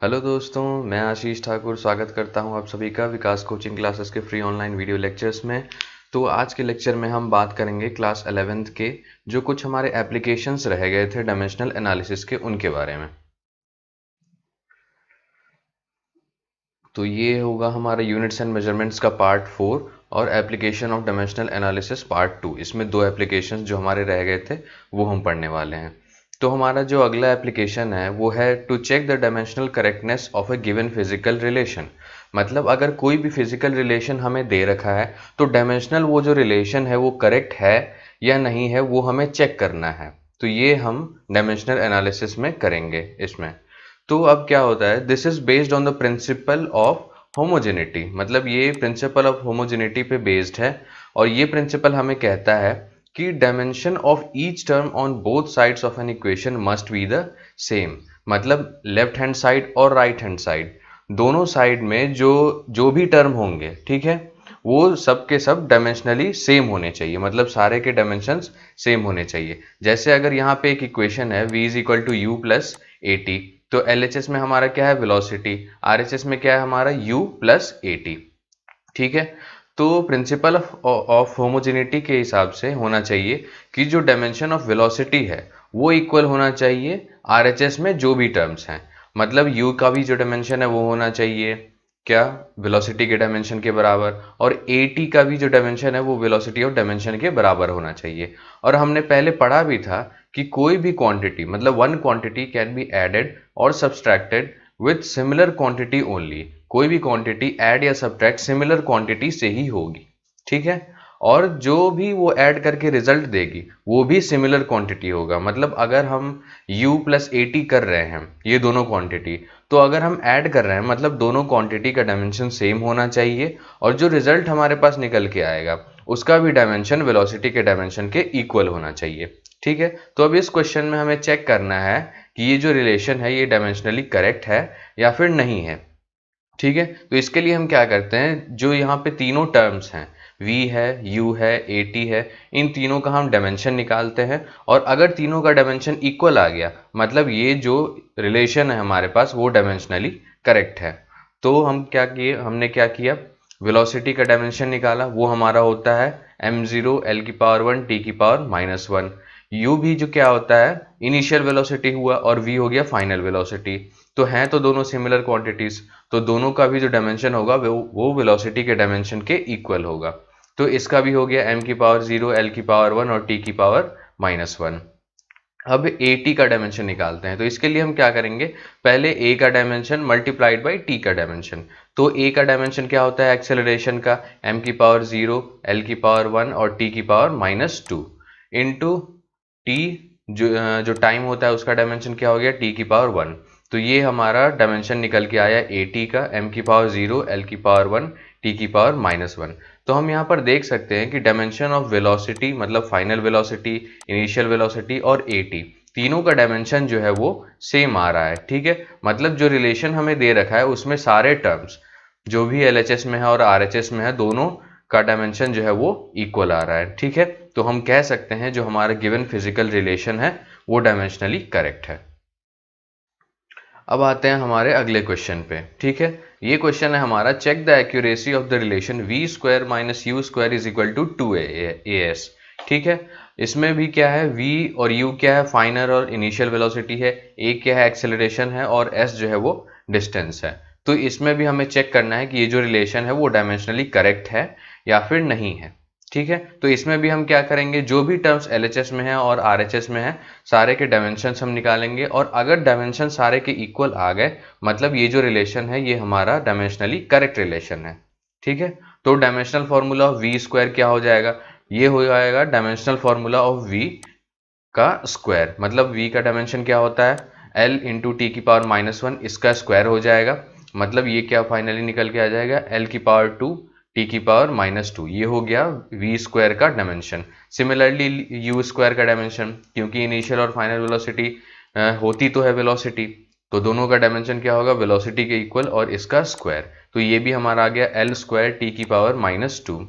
Hello दोस्तों, मैं आशीष ठाकुर स्वागत करता हूं आप सभी का विकास कोचिंग क्लासेस के फ्री ऑनलाइन वीडियो लेक्चर्स में। तो आज के लेक्चर में हम बात करेंगे क्लास 11th के जो कुछ हमारे एप्लीकेशंस रह गए थे डायमेंशनल एनालिसिस के, उनके बारे में। तो ये होगा हमारा यूनिट्स एंड मेजरमेंट्स का पार्ट 4 और application of dimensional analysis part 2। इसमें दो एप्लीकेशंस जो हमारे रह गए थे वो हम पढ़ने वाले हैं। तो हमारा जो अगला एप्लीकेशन है वो है to check the dimensional correctness of a given physical relation. मतलब अगर कोई भी फिजिकल रिलेशन हमें दे रखा है तो डायमेंशनल वो जो रिलेशन है वो करेक्ट है या नहीं है वो हमें चेक करना है। तो ये हम डायमेंशनल एनालिसिस में करेंगे इसमें। तो अब क्या होता है, this is based on the principle of homogeneity. मतलब ये प्रिंसिपल ऑफ होमोजेनिटी पे बेस्ड है और ये प्रिंसिपल हमें कहता है कि dimension of each term on both sides of an equation must be the same. मतलब लेफ्ट हैंड साइड और राइट हैंड साइड दोनों साइड में जो जो भी टर्म होंगे, ठीक है, वो सब के सब डायमेंशनली सेम होने चाहिए। मतलब सारे के डायमेंशंस सेम होने चाहिए। जैसे अगर यहाँ पे एक इक्वेशन है v is equal to u plus a t, तो LHS में हमारा क्या है, वेलोसिटी। RHS में क्या है हमारा, u प्लस ए टी। ठीक है। तो प्रिंसिपल ऑफ होमोजेनिटी के हिसाब से होना चाहिए कि जो डायमेंशन ऑफ वेलोसिटी है वो इक्वल होना चाहिए RHS में जो भी टर्म्स हैं। मतलब u का भी जो डायमेंशन है वो होना चाहिए क्या, वेलोसिटी के डायमेंशन के बराबर, और AT का भी जो डायमेंशन है वो वेलोसिटी ऑफ डायमेंशन के बराबर होना चाहिए। और हमने पहले पढ़ा भी था कि कोई भी क्वांटिटी, मतलब one quantity can be added और subtracted with similar quantity only. कोई भी क्वांटिटी ऐड या सब्ट्रैक्ट सिमिलर क्वांटिटी से ही होगी, ठीक है। और जो भी वो ऐड करके रिजल्ट देगी वो भी सिमिलर क्वांटिटी होगा। मतलब अगर हम u प्लस ए टी कर रहे हैं, ये दोनों क्वांटिटी, तो अगर हम ऐड कर रहे हैं मतलब दोनों क्वांटिटी का डायमेंशन सेम होना चाहिए और जो रिजल्ट हमारे पास निकल के आएगा उसका भी डायमेंशन वेलोसिटी के डायमेंशन के इक्वल होना चाहिए, ठीक है। तो अब इस क्वेश्चन में हमें चेक करना है कि ये जो रिलेशन है ये डायमेंशनली करेक्ट है या फिर नहीं है, ठीक है। तो इसके लिए हम क्या करते हैं, जो यहाँ पे तीनों टर्म्स हैं, v है, u है, at है, इन तीनों का हम डायमेंशन निकालते हैं। और अगर तीनों का डायमेंशन इक्वल आ गया मतलब ये जो रिलेशन है हमारे पास वो डायमेंशनली करेक्ट है। तो हम क्या किए, हमने क्या किया, वेलोसिटी का डायमेंशन निकाला। वो हमारा होता है m0 l की पावर 1 t की पावर -1। u भी जो क्या होता है, इनिशियल वेलोसिटी हुआ, और v हो गया फाइनल वेलोसिटी। तो हैं तो दोनों सिमिलर क्वांटिटीज, तो दोनों का भी जो डायमेंशन होगा वो वेलोसिटी के डायमेंशन के इक्वल होगा। तो इसका भी हो गया m की पावर 0 l की पावर 1 और t की पावर -1। अब at का डायमेंशन निकालते हैं। तो इसके लिए हम क्या करेंगे, पहले a का डायमेंशन मल्टीप्लाइड बाई t का डायमेंशन। तो a का डायमेंशन क्या होता है, एक्सेलरेशन का, m की पावर 0 l की पावर 1 और t की पावर -2 इंटू t, जो टाइम होता है उसका डायमेंशन क्या हो गया, t की पावर 1। तो ये हमारा डायमेंशन निकल के आया at का, m की पावर 0 l की पावर 1 t की पावर -1। तो हम यहाँ पर देख सकते हैं कि डायमेंशन ऑफ वेलोसिटी मतलब फाइनल वेलोसिटी, इनिशियल वेलोसिटी और at तीनों का डायमेंशन जो है वो सेम आ रहा है, ठीक है। मतलब जो रिलेशन हमें दे रखा है उसमें सारे टर्म्स जो भी LHS में है और RHS में है दोनों का डायमेंशन जो है वो इक्वल आ रहा है, ठीक है। तो हम कह सकते हैं जो हमारा गिवन फिजिकल रिलेशन है वो डायमेंशनली करेक्ट है। अब आते हैं हमारे अगले क्वेश्चन पे, ठीक है। ये क्वेश्चन है हमारा, check the accuracy of the relation v square minus u square is equal to 2as। ठीक है। इसमें भी क्या है, v और u क्या है, फाइनल और इनिशियल वेलोसिटी है, a क्या है, एक्सेलरेशन है, और s जो है वो डिस्टेंस है। तो इसमें भी हमें चेक करना है कि ये जो रिलेशन है वो डायमेंशनली करेक्ट है या फिर नहीं है, ठीक है। तो इसमें भी हम क्या करेंगे, जो भी टर्म्स LHS में है और RHS में है सारे के डायमेंशंस हम निकालेंगे, और अगर डायमेंशन सारे के इक्वल आ गए मतलब ये जो रिलेशन है ये हमारा डायमेंशनली करेक्ट रिलेशन है, ठीक है। तो dimensional formula of v square क्या हो जाएगा, ये हो जाएगा डायमेंशनल फॉर्मूला ऑफ वी का स्क्वायर। मतलब v का डायमेंशन क्या होता है, l इंटू टी की पावर -1, इसका स्क्वायर हो जाएगा। मतलब ये क्या फाइनली निकल के आ जाएगा, l की पावर 2 टी की पावर -2। ये हो गया v स्क्वायर का डायमेंशन। सिमिलरली u स्क्वायर का डायमेंशन, क्योंकि इनिशियल और फाइनल वेलोसिटी होती तो है वेलोसिटी, तो दोनों का डायमेंशन क्या होगा, वेलोसिटी के इक्वल और इसका स्क्वायर। तो ये भी हमारा आ गया l स्क्वायर टी की पावर -2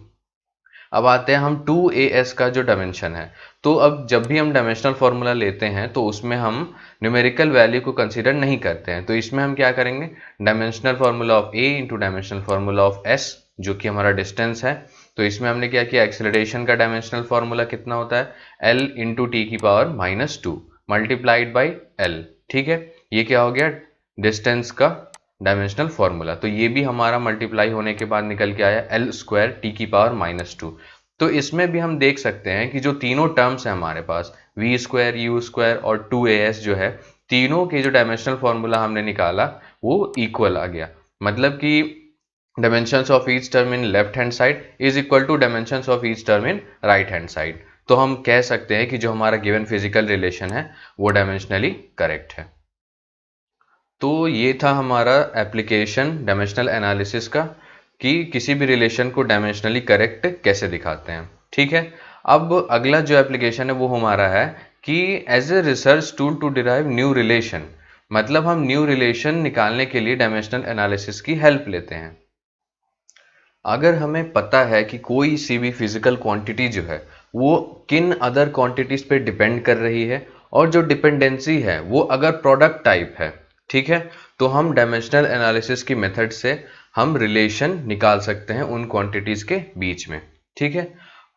अब आते हैं हम 2as का जो डायमेंशन है। तो अब जब भी हम डायमेंशनल फॉर्मूला लेते हैं तो उसमें हम न्यूमेरिकल वैल्यू को कंसीडर नहीं करते हैं। तो इसमें हम क्या करेंगे, dimensional formula of a into dimensional formula of s, जो कि हमारा डिस्टेंस है। तो इसमें हमने क्या किया, एक्सेलरेशन का डायमेंशनल फार्मूला कितना होता है, l इंटू टी की पावर -2 मल्टीप्लाइड बाई l। ठीक है, ये क्या हो गया, डिस्टेंस का डायमेंशनल फार्मूला। तो ये भी हमारा मल्टीप्लाई होने के बाद निकल के आया l स्क्वायर टी की पावर -2। तो इसमें भी हम देख सकते हैं कि जो तीनों टर्म्स हैं हमारे पास, v स्क्वायर, u स्क्वायर और 2as जो है, तीनों के जो डायमेंशनल फार्मूला हमने निकाला वो इक्वल आ गया। मतलब कि dimensions of each term in left hand side is equal to dimensions of each term in right hand side। तो हम कह सकते हैं कि जो हमारा गिवन फिजिकल रिलेशन है वो डायमेंशनली करेक्ट है। तो ये था हमारा एप्लीकेशन डायमेंशनल एनालिसिस का, कि किसी भी रिलेशन को डायमेंशनली करेक्ट कैसे दिखाते हैं। ठीक है, अब अगला जो एप्लीकेशन है वो हमारा है कि as a research tool to derive new relation. मतलब हम न्यू रिलेशन निकालने के लिए डायमेंशनल एनालिसिस की हेल्प लेते हैं। अगर हमें पता है कि कोई सी भी फिजिकल क्वांटिटी जो है वो किन अदर क्वांटिटीज पे डिपेंड कर रही है, और जो डिपेंडेंसी है वो अगर प्रोडक्ट टाइप है, ठीक है, तो हम डायमेंशनल एनालिसिस की मेथड से हम रिलेशन निकाल सकते हैं उन क्वांटिटीज के बीच में। ठीक है,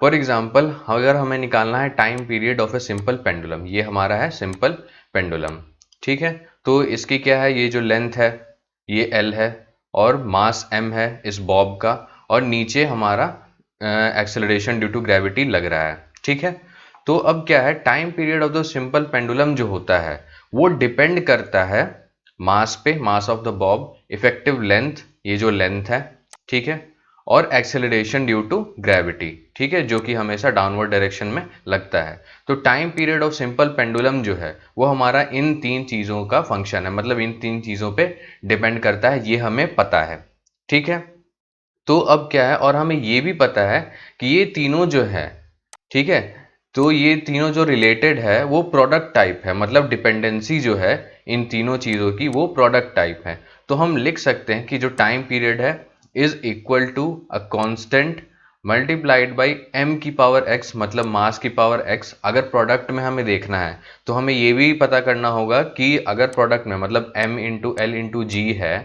फॉर एग्जांपल अगर हमें निकालना है time period of a simple pendulum, ये हमारा है सिंपल पेंडुलम। ठीक है, तो इसकी क्या है, ये जो लेंथ है ये l है, और मास m है इस बॉब का, और नीचे हमारा एक्सेलरेशन ड्यू टू ग्रेविटी लग रहा है। ठीक है, तो अब क्या है, time period of the simple pendulum जो होता है वो डिपेंड करता है मास पे, mass of the Bob, effective length, ये जो लेंथ है, ठीक है, और एक्सेलरेशन ड्यू टू ग्रेविटी, ठीक है, जो कि हमेशा डाउनवर्ड डायरेक्शन में लगता है। तो time period of simple pendulum जो है वो हमारा इन तीन चीजों का फंक्शन है, मतलब इन तीन चीजों पे डिपेंड करता है, ये हमें पता है। ठीक है, तो अब क्या है, और हमें ये भी पता है कि ये तीनों जो है, ठीक है, तो ये तीनों जो रिलेटेड है वो प्रोडक्ट टाइप है, मतलब डिपेंडेंसी जो है इन तीनों चीज़ों की वो प्रोडक्ट टाइप है। तो हम लिख सकते हैं कि जो टाइम पीरियड है is equal to a constant multiplied by m की पावर x, मतलब मास की पावर x। अगर प्रोडक्ट में हमें देखना है तो हमें ये भी पता करना होगा कि अगर प्रोडक्ट में मतलब m इंटू एल इंटू जी है,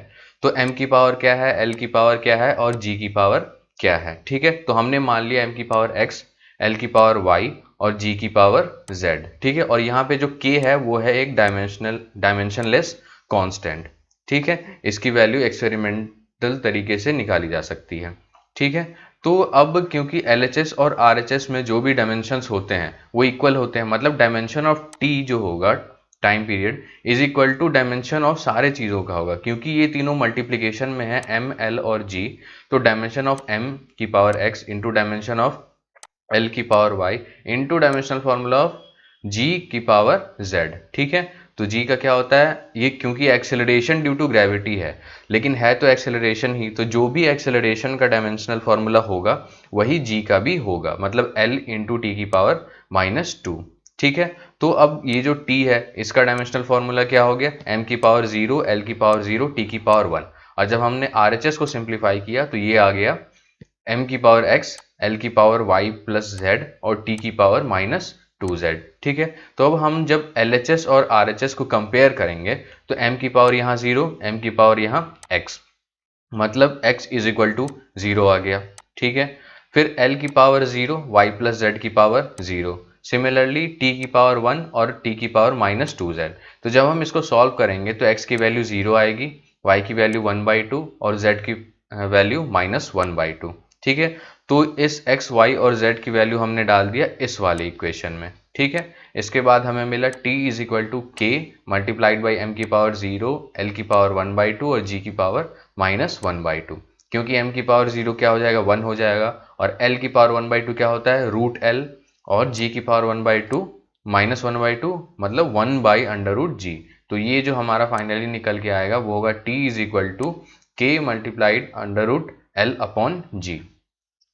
तो m की पावर क्या है, l की पावर क्या है, और g की पावर क्या है। ठीक है, तो हमने मान लिया m की पावर x, l की पावर y और g की पावर z। ठीक है, और यहाँ पे जो k है वो है एक डायमेंशनलेस कांस्टेंट। ठीक है, इसकी वैल्यू एक्सपेरिमेंटल तरीके से निकाली जा सकती है। ठीक है, तो अब क्योंकि LHS और RHS में जो भी डायमेंशंस होते हैं वो इक्वल होते हैं, मतलब डायमेंशन ऑफ t जो होगा time period is equal to dimension of सारे चीज़ों का होगा, क्योंकि ये तीनों मल्टीप्लीकेशन में है m, l और g। तो डायमेंशन ऑफ m की power x into dimension of l की power y into dimensional formula of g की पावर z। ठीक है, तो g का क्या होता है, ये क्योंकि एक्सेलरेशन ड्यू टू ग्रेविटी है, लेकिन है तो एक्सेलरेशन ही, तो जो भी एक्सेलरेशन का डायमेंशनल फॉर्मूला होगा वही g का भी होगा, मतलब l इंटू टी की पावर -2। ठीक है, तो अब ये जो t है इसका डायमेंशनल फॉर्मूला क्या हो गया, m की पावर 0, l की पावर 0, t की पावर 1। और जब हमने RHS को सिंप्लीफाई किया तो ये आ गया m की पावर x, l की पावर y प्लस z और t की पावर -2z। ठीक है, तो अब हम जब LHS और RHS को कंपेयर करेंगे तो m की पावर यहाँ 0, m की पावर यहाँ x, मतलब x इज इक्वल टू 0 आ गया। ठीक है, फिर l की पावर 0, y प्लस z की पावर 0, सिमिलरली t की पावर 1 और t की पावर -2z। तो जब हम इसको सॉल्व करेंगे तो x की वैल्यू 0 आएगी, y की वैल्यू 1/2 और z की वैल्यू -1/2। ठीक है, तो इस x, y और z की वैल्यू हमने डाल दिया इस वाले इक्वेशन में। ठीक है, इसके बाद हमें मिला t is equal to k multiplied by m की पावर 0, l की पावर 1/2 और g की पावर -1/2। क्योंकि m की पावर 0 क्या हो जाएगा, 1 हो जाएगा, और l की पावर 1/2 क्या होता है, √l, और g की पावर 1/2 -1/2 मतलब 1/√g। तो ये जो हमारा फाइनली निकल के आएगा वो होगा t is equal to k multiplied √l upon g।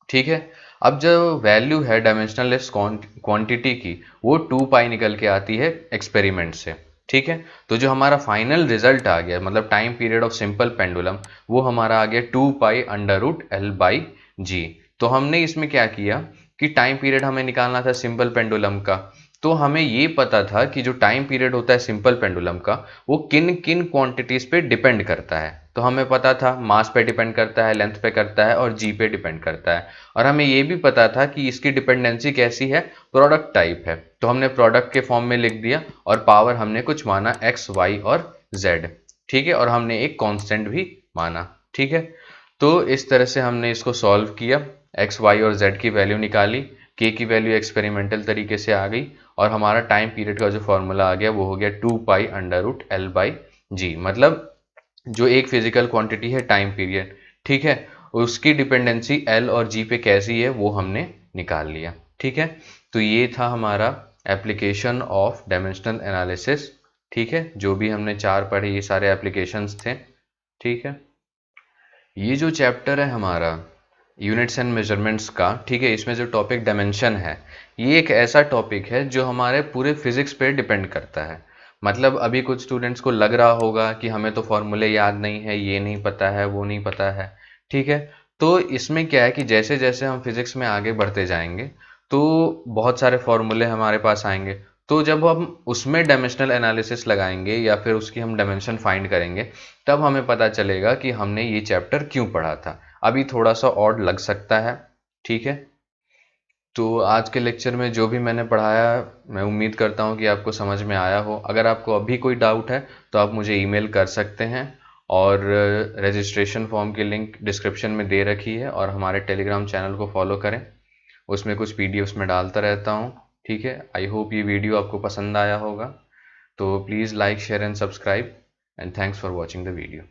ठीक है, अब जो वैल्यू है डायमेंशनलेस क्वांटिटी की वो 2 पाई निकल के आती है एक्सपेरिमेंट से। ठीक है, तो जो हमारा फाइनल रिजल्ट आ गया, मतलब time period of simple pendulum, वो हमारा आ गया 2 पाई √l बाई जी। तो हमने इसमें क्या किया कि टाइम पीरियड हमें निकालना था सिंपल पेंडुलम का। तो हमें ये पता था कि जो टाइम पीरियड होता है सिंपल पेंडुलम का, वो किन किन क्वांटिटीज पे डिपेंड करता है। तो हमें पता था मास पे डिपेंड करता है, लेंथ पे करता है और जी पे डिपेंड करता है। और हमें ये भी पता था कि इसकी डिपेंडेंसी कैसी है, प्रोडक्ट टाइप है। तो हमने प्रोडक्ट के फॉर्म में लिख दिया और पावर हमने कुछ माना एक्स वाई और जेड। ठीक है, और हमने एक कांस्टेंट भी माना। ठीक है, तो इस तरह से हमने इसको सॉल्व किया, एक्स वाई और जेड की वैल्यू निकाली, के की वैल्यू एक्सपेरिमेंटल तरीके से आ गई, और हमारा टाइम पीरियड का जो फॉर्मूला आ गया वो हो गया 2 pi under root L by g. मतलब जो एक फिजिकल क्वांटिटी है टाइम पीरियड, ठीक है, उसकी डिपेंडेंसी एल और जी पे कैसी है वो हमने निकाल लिया। ठीक है, तो ये था हमारा एप्लीकेशन ऑफ डायमेंशनल एनालिसिस। ठीक है, जो भी हमने चार पढ़े ये सारे एप्लीकेशंस थे। ठीक है, ये जो चैप्टर है हमारा यूनिट्स एंड मेजरमेंट्स का, ठीक है, इसमें जो टॉपिक डायमेंशन है, ये एक ऐसा टॉपिक है जो हमारे पूरे फिजिक्स पे डिपेंड करता है। मतलब अभी कुछ स्टूडेंट्स को लग रहा होगा कि हमें तो फॉर्मूले याद नहीं है, ये नहीं पता है, वो नहीं पता है। ठीक है, तो इसमें क्या है कि जैसे जैसे हम फिजिक्स में आगे बढ़ते जाएंगे तो बहुत सारे फॉर्मूले हमारे पास आएंगे। तो जब हम उसमें डायमेंशनल एनालिसिस लगाएंगे या फिर उसकी हम डायमेंशन फाइंड करेंगे, तब हमें पता चलेगा कि हमने ये चैप्टर क्यों पढ़ा था। अभी थोड़ा सा ऑड लग सकता है। ठीक है, तो आज के लेक्चर में जो भी मैंने पढ़ाया, मैं उम्मीद करता हूँ कि आपको समझ में आया हो। अगर आपको अभी कोई डाउट है तो आप मुझे ईमेल कर सकते हैं, और रजिस्ट्रेशन फॉर्म की लिंक डिस्क्रिप्शन में दे रखी है, और हमारे टेलीग्राम चैनल को फॉलो करें, उसमें कुछ पीडीएफ्स में डालता रहता हूँ। ठीक है, आई होप ये वीडियो आपको पसंद आया होगा। तो please like share and subscribe, and thanks for watching the video.